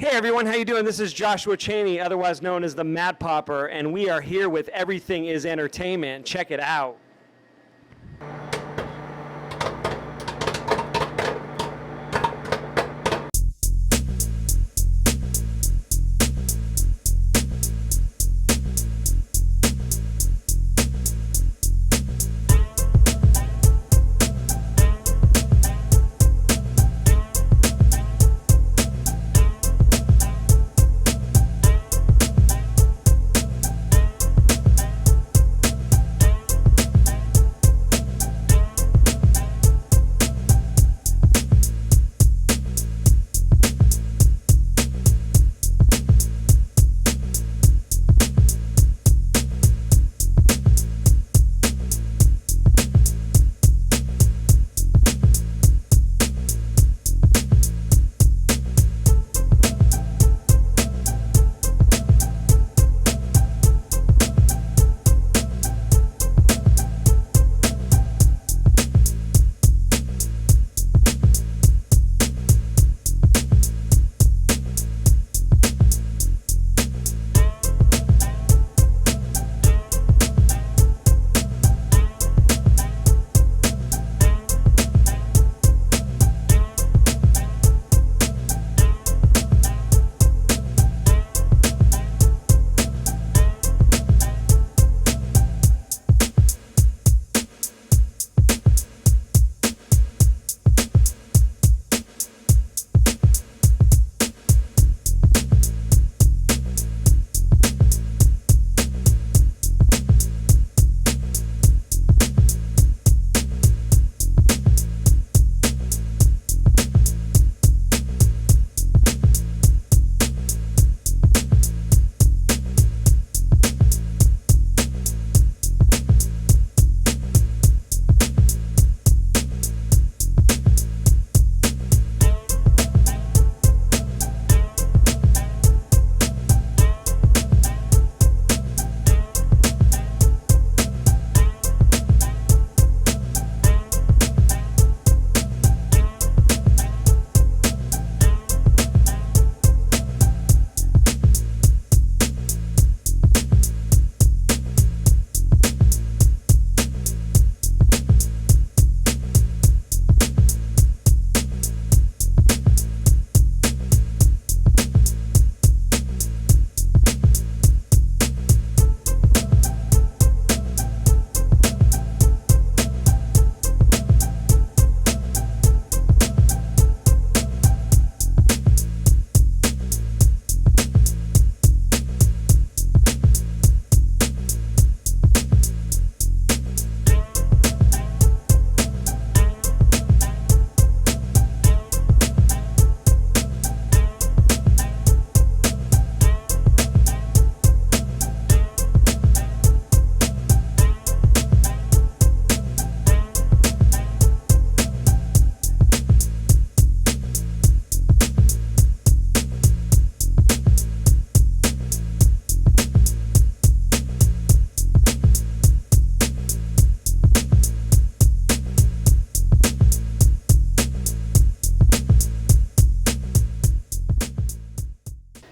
Hey everyone, how you doing? This is Joshua Chaney, otherwise known as the Mad Popper, and we are here with Everything is Entertainment. Check it out.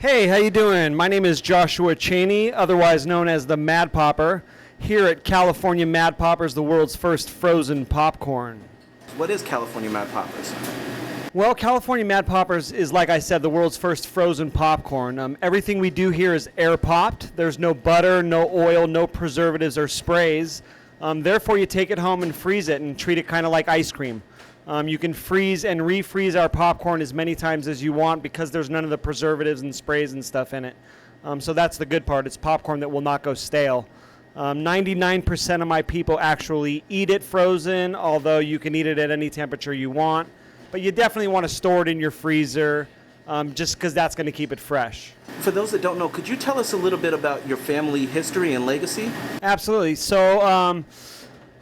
Hey, how you doing? My name is Joshua Chaney, otherwise known as the Mad Popper, here at California Mad Poppers, the world's first frozen popcorn. What is California Mad Poppers? Well, California Mad Poppers is, like I said, the world's first frozen popcorn. Everything we do here is air popped. There's no butter, no oil, no preservatives or sprays. Therefore, you take it home and freeze it and treat it kind of like ice cream. You can freeze and refreeze our popcorn as many times as you want because there's none of the preservatives and sprays and stuff in it. So that's the good part. It's popcorn that will not go stale. 99% of my people actually eat it frozen, although you can eat it at any temperature you want. But you definitely want to store it in your freezer just because that's going to keep it fresh. For those that don't know, could you tell us a little bit about your family history and legacy? Absolutely. So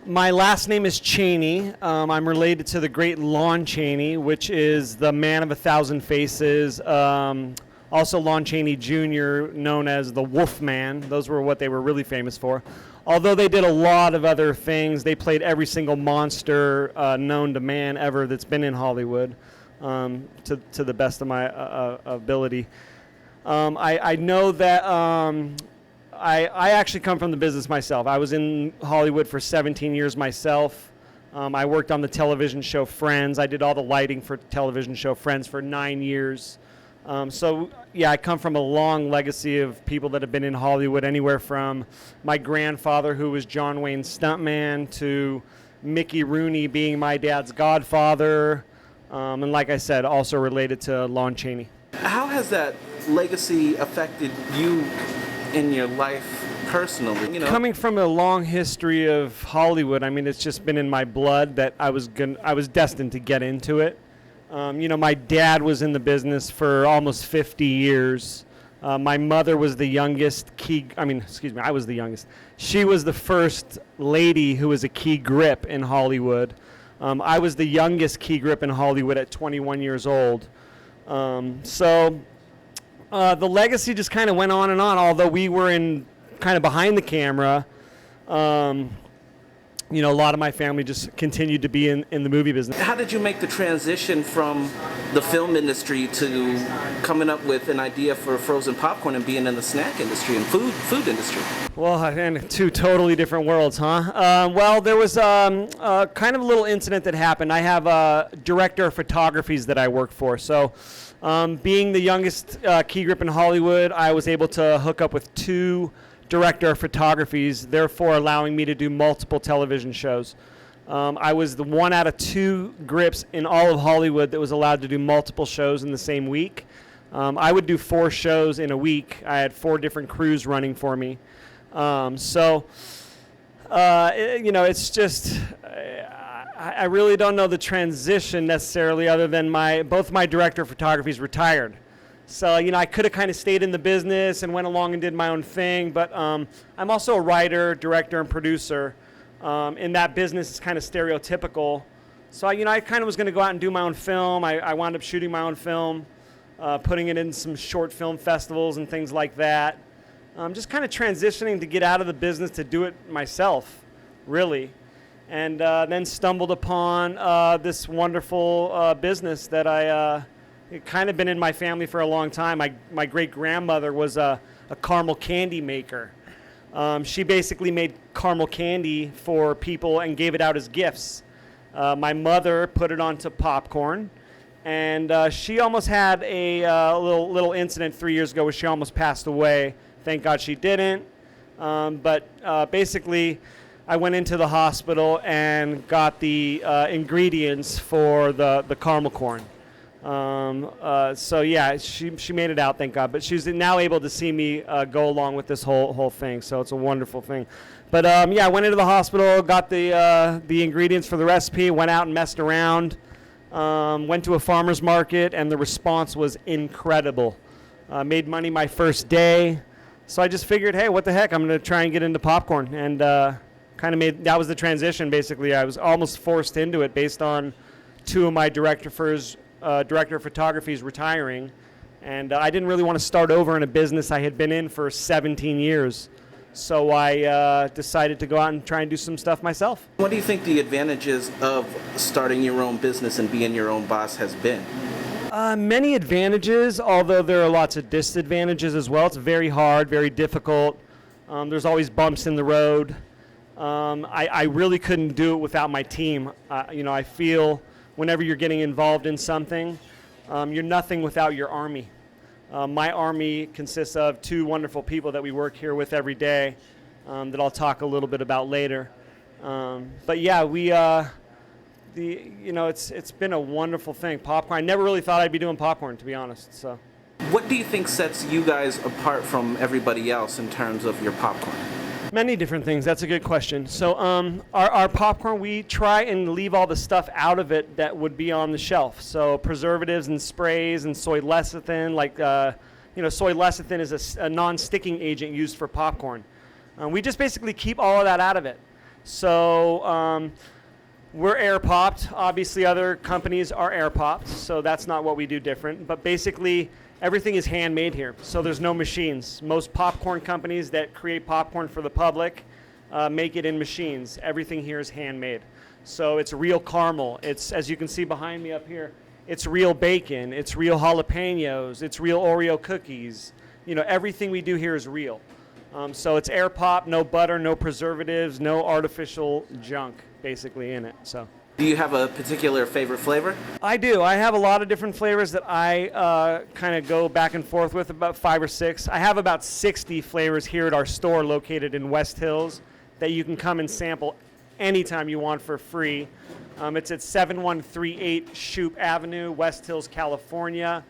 my last name is Chaney. I'm related to the great Lon Chaney, which is the man of 1,000 faces. Also Lon Chaney Jr., known as the Wolfman. Those were what they were really famous for. Although they did a lot of other things. They played every single monster known to man ever that's been in Hollywood. to the best of my ability. I know that I actually come from the business myself. I was in Hollywood for 17 years myself. I worked on the television show Friends. I did all the lighting for television show Friends for 9 years. So, yeah, I come from a long legacy of people that have been in Hollywood, anywhere from my grandfather, who was John Wayne's stuntman, to Mickey Rooney being my dad's godfather, and like I said, also related to Lon Chaney. How has that legacy affected you in your life personally? You know, Coming from a long history of Hollywood, I mean, it's just been in my blood that I was destined to get into it. My dad was in the business for almost 50 years. My mother was the youngest I was the youngest. She was the first lady who was a key grip in Hollywood. I was the youngest key grip in Hollywood at 21 years old. The legacy just kind of went on and on, although we were in kind of behind the camera. A lot of my family just continued to be in the movie business. how did you make the transition from the film industry to coming up with an idea for frozen popcorn and being in the snack industry and food industry? Well, and two totally different worlds, huh? There was kind of a little incident that happened. I have a director of photographies that I work for. So being the youngest key grip in Hollywood, I was able to hook up with two director of photographies, therefore allowing me to do multiple television shows. I was the one out of two grips in all of Hollywood that was allowed to do multiple shows in the same week. I would do 4 shows in a week. I had 4 different crews running for me. It's just, I really don't know the transition necessarily, other than both my director of photographies retired. So, I could have kind of stayed in the business and went along and did my own thing, but I'm also a writer, director, and producer. In that business, it's kind of stereotypical. So, I kind of was going to go out and do my own film. I wound up shooting my own film, putting it in some short film festivals and things like that. Just kind of transitioning to get out of the business to do it myself, really. And then stumbled upon this wonderful business that it kind of been in my family for a long time. My great-grandmother was a caramel candy maker. She basically made caramel candy for people and gave it out as gifts. My mother put it onto popcorn, and she almost had a little incident 3 years ago where she almost passed away. Thank God she didn't. But basically, I went into the hospital and got the ingredients for the caramel corn. She made it out, thank God. But she's now able to see me go along with this whole thing, so it's a wonderful thing. But I went into the hospital, got the ingredients for the recipe, went out and messed around, went to a farmer's market, and the response was incredible. Made money my first day, so I just figured, hey, what the heck, I'm going to try and get into popcorn, and that was the transition, basically. I was almost forced into it based on 2 of my director of photography retiring, and I didn't really want to start over in a business I had been in for 17 years, so I decided to go out and try and do some stuff myself. What do you think the advantages of starting your own business and being your own boss has been? Many advantages, although there are lots of disadvantages as well. It's very hard, very difficult. There's always bumps in the road. I really couldn't do it without my team. I feel whenever you're getting involved in something, you're nothing without your army. My army consists of 2 wonderful people that we work here with every day that I'll talk a little bit about later. It's been a wonderful thing. Popcorn, I never really thought I'd be doing popcorn, to be honest. So, What do you think sets you guys apart from everybody else in terms of your popcorn? Many different things. That's a good question. So our popcorn, we try and leave all the stuff out of it that would be on the shelf. So preservatives and sprays and soy lecithin, soy lecithin is a non-sticking agent used for popcorn. We just basically keep all of that out of it. So we're air popped. Obviously other companies are air popped, so that's not what we do different. But basically everything is handmade here, so there's no machines. Most popcorn companies that create popcorn for the public make it in machines. Everything here is handmade. So it's real caramel. It's, as you can see behind me up here, it's real bacon, it's real jalapenos, it's real Oreo cookies. Everything we do here is real. So it's air pop, no butter, no preservatives, no artificial junk basically in it. So. Do you have a particular favorite flavor? I do. I have a lot of different flavors that I kind of go back and forth with, about 5 or 6. I have about 60 flavors here at our store located in West Hills that you can come and sample anytime you want for free. It's at 7138 Shoup Avenue, West Hills, California.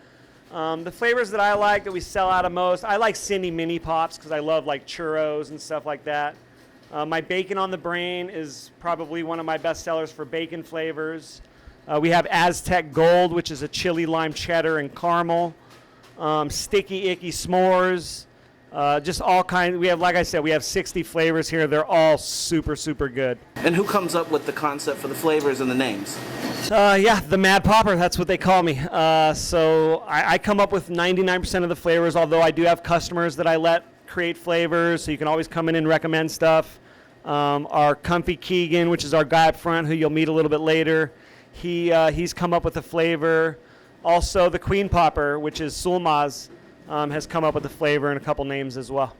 The flavors that I like that we sell out of most, I like Cindy Mini Pops because I love like churros and stuff like that. My Bacon on the Brain is probably one of my best sellers for bacon flavors. We have Aztec Gold, which is a chili lime cheddar and caramel. Sticky Icky S'mores. Just all kinds. We have, like I said, we have 60 flavors here. They're all super, super good. And who comes up with the concept for the flavors and the names? The Mad Popper, that's what they call me. So I come up with 99% of the flavors, although I do have customers that I let create flavors, so you can always come in and recommend stuff. Our Comfy Keegan, which is our guy up front, who you'll meet a little bit later, he's come up with a flavor. Also, the Queen Popper, which is Sulmaz, has come up with a flavor and a couple names as well.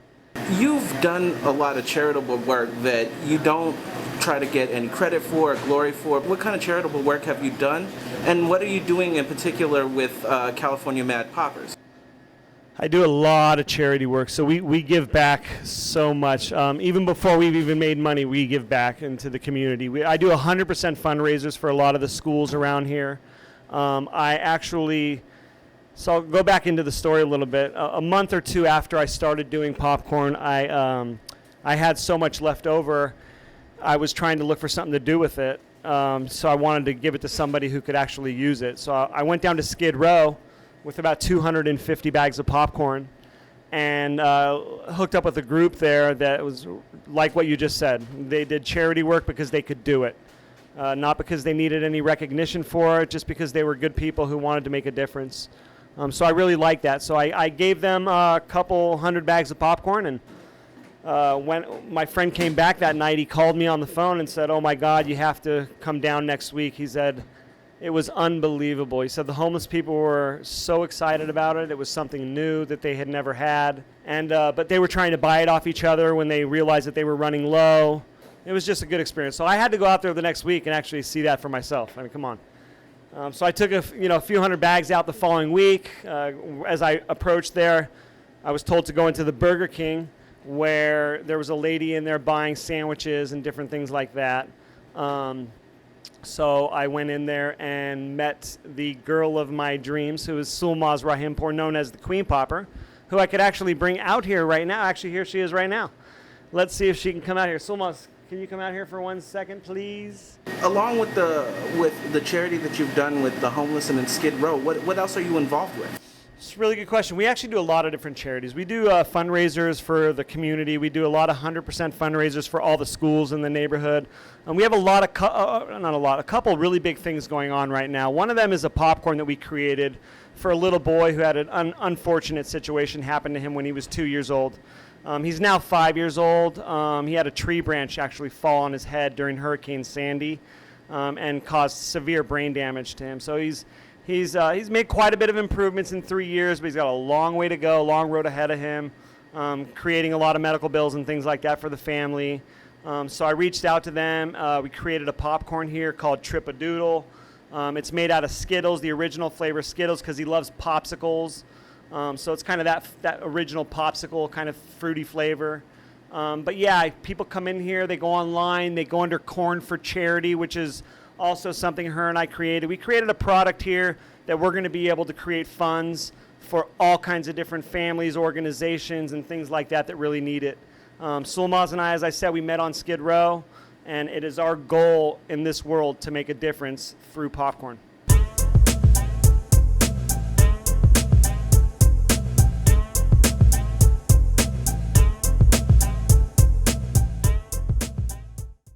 You've done a lot of charitable work that you don't try to get any credit for or glory for. What kind of charitable work have you done? And what are you doing in particular with California Mad Poppers? I do a lot of charity work, so we give back so much. Even before we've even made money, we give back into the community. I do 100% fundraisers for a lot of the schools around here. So I'll go back into the story a little bit. A month or two after I started doing popcorn, I had so much left over, I was trying to look for something to do with it. So I wanted to give it to somebody who could actually use it. So I went down to Skid Row with about 250 bags of popcorn and hooked up with a group there that was like what you just said. They did charity work because they could do it. Not because they needed any recognition for it, just because they were good people who wanted to make a difference. So I really liked that. So I gave them a couple hundred bags of popcorn, and when my friend came back that night, he called me on the phone and said, "Oh my God, you have to come down next week." He said, it was unbelievable. He said the homeless people were so excited about it. It was something new that they had never had. And but they were trying to buy it off each other when they realized that they were running low. It was just a good experience. So I had to go out there the next week and actually see that for myself. I mean, come on. So I took a few hundred bags out the following week. As I approached there, I was told to go into the Burger King, where there was a lady in there buying sandwiches and different things like that. So I went in there and met the girl of my dreams, who is Sulmaz Rahimpour, known as the Queen Popper, who I could actually bring out here right now. Actually, here she is right now. Let's see if she can come out here. Sulmaz, can you come out here for 1 second, please? Along with the charity that you've done with the homeless and in Skid Row, what else are you involved with? It's a really good question. We actually do a lot of different charities. We do fundraisers for the community. We do a lot of 100% fundraisers for all the schools in the neighborhood. And we have a couple really big things going on right now. One of them is a popcorn that we created for a little boy who had an unfortunate situation happen to him when he was 2 years old. He's now 5 years old. He had a tree branch actually fall on his head during Hurricane Sandy and caused severe brain damage to him. So he's made quite a bit of improvements in 3 years, but he's got a long way to go, long road ahead of him, creating a lot of medical bills and things like that for the family. So I reached out to them. We created a popcorn here called Trip-a-Doodle. It's made out of Skittles, the original flavor Skittles, because he loves popsicles. So it's kind of that original popsicle kind of fruity flavor. But yeah, people come in here, they go online, they go under Corn for Charity, which is also something her and I created. We created a product here that we're going to be able to create funds for all kinds of different families, organizations, and things like that really need it. Sulmaz and I, as I said, we met on Skid Row, and it is our goal in this world to make a difference through popcorn.